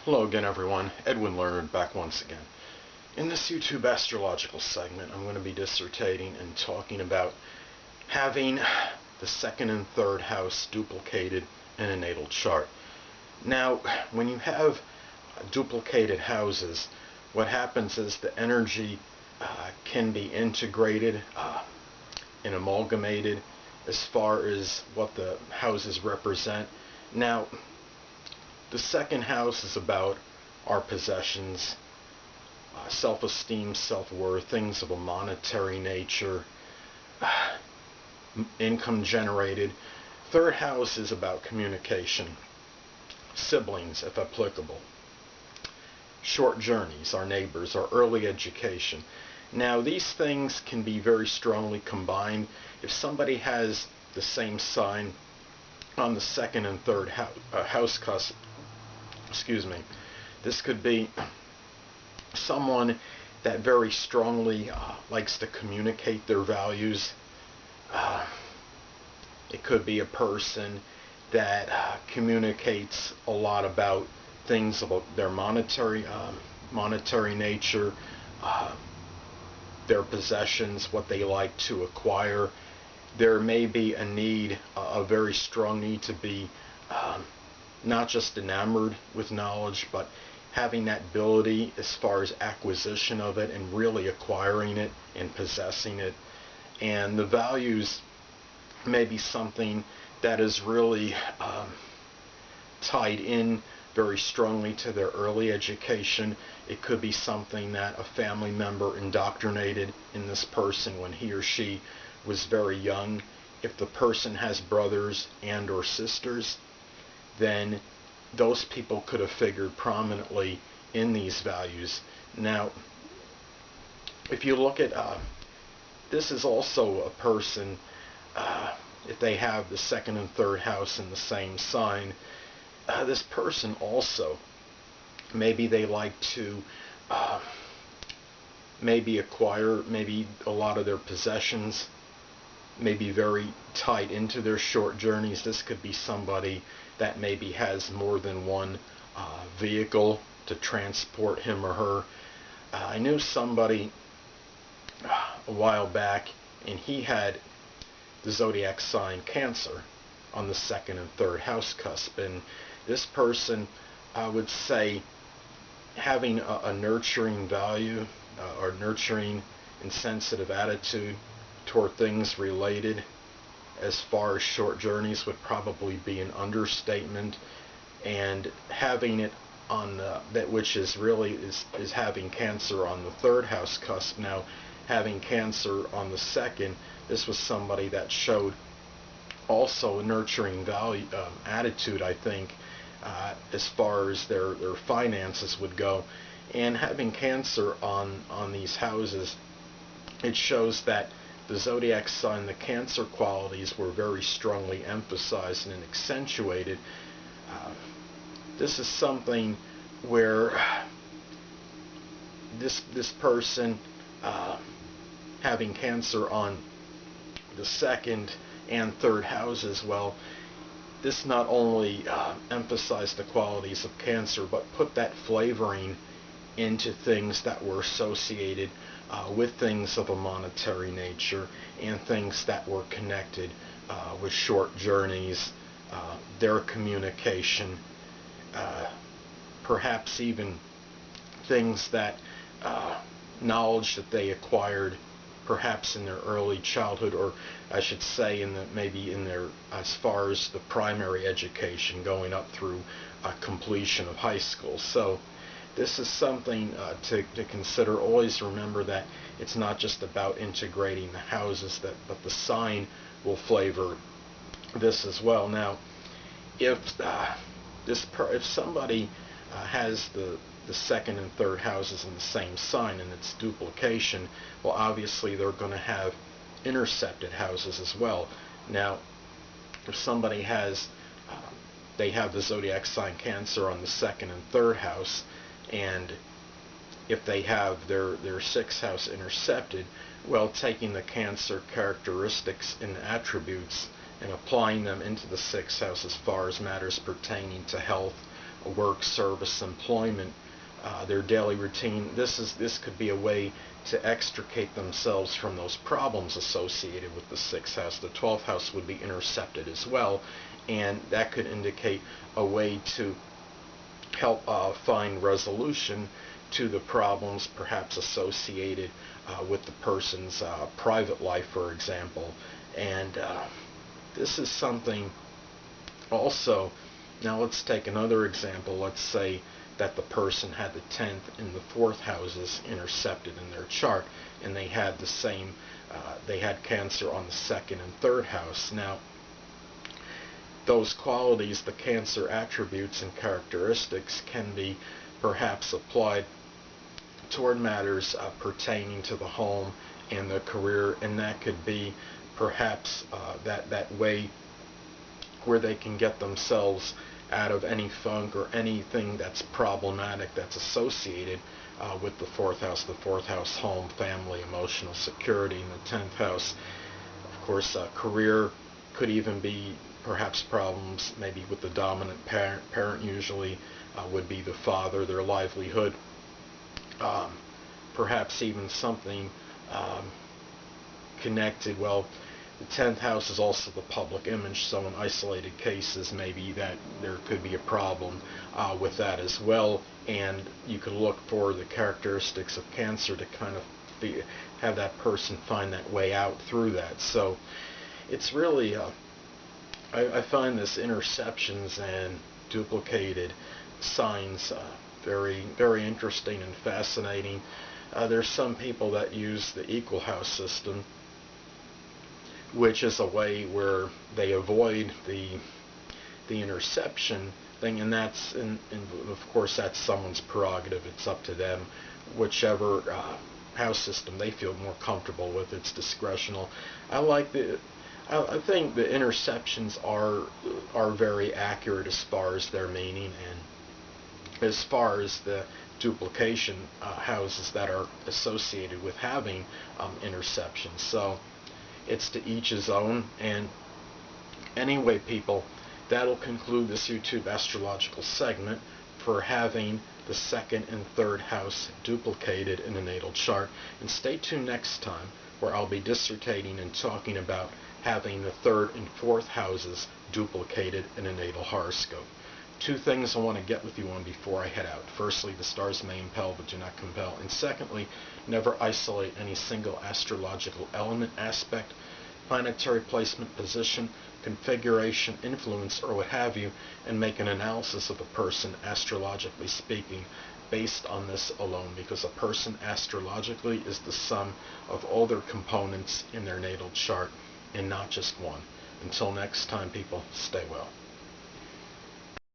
Hello again everyone, Edwin Learnard back once again. In this YouTube astrological segment I'm going to be dissertating and talking about having the second and third house duplicated in a natal chart. Now when you have duplicated houses, what happens is the energy can be integrated and amalgamated as far as what the houses represent. Now the second house is about our possessions, self-esteem, self-worth, things of a monetary nature, income generated. Third house is about communication, siblings if applicable, short journeys, our neighbors, our early education. Now these things can be very strongly combined. If somebody has the same sign on the second and third house cusp, this could be someone that very strongly likes to communicate their values. It could be a person that communicates a lot about things about their monetary nature, their possessions, what they like to acquire. There may be a need, a very strong need to be not just enamored with knowledge, but having that ability as far as acquisition of it and really acquiring it and possessing it. And the values may be something that is really tied in very strongly to their early education. It could be something that a family member indoctrinated in this person when he or she was very young. If the person has brothers and or sisters, then those people could have figured prominently in these values. Now, if you look at, this is also a person, if they have the second and third house in the same sign, this person also, maybe they like to maybe acquire maybe a lot of their possessions, maybe very tied into their short journeys. This could be somebody that maybe has more than one vehicle to transport him or her. I knew somebody a while back, and he had the zodiac sign Cancer on the second and third house cusp, and this person, I would say, having a nurturing value or nurturing and sensitive attitude toward things related as far as short journeys would probably be an understatement. And having it on that, which is really is having Cancer on the third house cusp. Now having Cancer on the second, this was somebody that showed also a nurturing value attitude, I think, as far as their finances would go. And having Cancer on these houses, it shows that the zodiac sign, the Cancer qualities were very strongly emphasized and accentuated. This is something where this person having Cancer on the second and third houses, well, this not only emphasized the qualities of Cancer, but put that flavoring into things that were associated with things of a monetary nature and things that were connected with short journeys, their communication, perhaps even things that knowledge that they acquired perhaps in their early childhood, or I should say maybe in their, as far as the primary education going up through completion of high school. So this is something to consider. Always remember that it's not just about integrating the houses, but the sign will flavor this as well. Now, if somebody has the second and third houses in the same sign and it's duplication, well, obviously they're going to have intercepted houses as well. Now, if somebody has, they have the zodiac sign Cancer on the second and third house, and if they have their sixth house intercepted, well, taking the Cancer characteristics and attributes and applying them into the sixth house as far as matters pertaining to health, work, service, employment, their daily routine. This could be a way to extricate themselves from those problems associated with the 6th house. The 12th house would be intercepted as well, and that could indicate a way to help find resolution to the problems perhaps associated with the person's private life, for example. And this is something also. Now let's take another example. Let's say that the person had the 10th and the 4th houses intercepted in their chart, and they had the same, they had Cancer on the 2nd and 3rd house. Now, those qualities, the Cancer attributes and characteristics, can be perhaps applied toward matters pertaining to the home and the career, and that could be perhaps that way where they can get themselves out of any funk or anything that's problematic that's associated with the 4th house. The 4th house, home, family, emotional security, and the 10th house, of course, career could even be perhaps problems maybe with the dominant parent usually would be the father, their livelihood, perhaps even something connected. Well, the 10th house is also the public image, so in isolated cases maybe that there could be a problem with that as well, and you could look for the characteristics of Cancer to kind of have that person find that way out through that. So it's really I find this interceptions and duplicated signs very, very interesting and fascinating. There's some people that use the equal house system, which is a way where they avoid the interception thing, and that's and of course that's someone's prerogative. It's up to them, whichever house system they feel more comfortable with. It's discretional. I think the interceptions are very accurate as far as their meaning, and as far as the duplication houses that are associated with having interceptions. So it's to each his own. And anyway, people, that'll conclude this YouTube astrological segment for having the 2nd and 3rd house duplicated in a natal chart. And stay tuned next time, where I'll be dissertating and talking about having the 3rd and 4th houses duplicated in a natal horoscope. Two things I want to get with you on before I head out. Firstly, the stars may impel but do not compel. And secondly, never isolate any single astrological element, aspect, planetary placement, position, configuration, influence, or what have you, and make an analysis of a person, astrologically speaking, based on this alone, because a person astrologically is the sum of all their components in their natal chart and not just one. Until next time, people, stay well.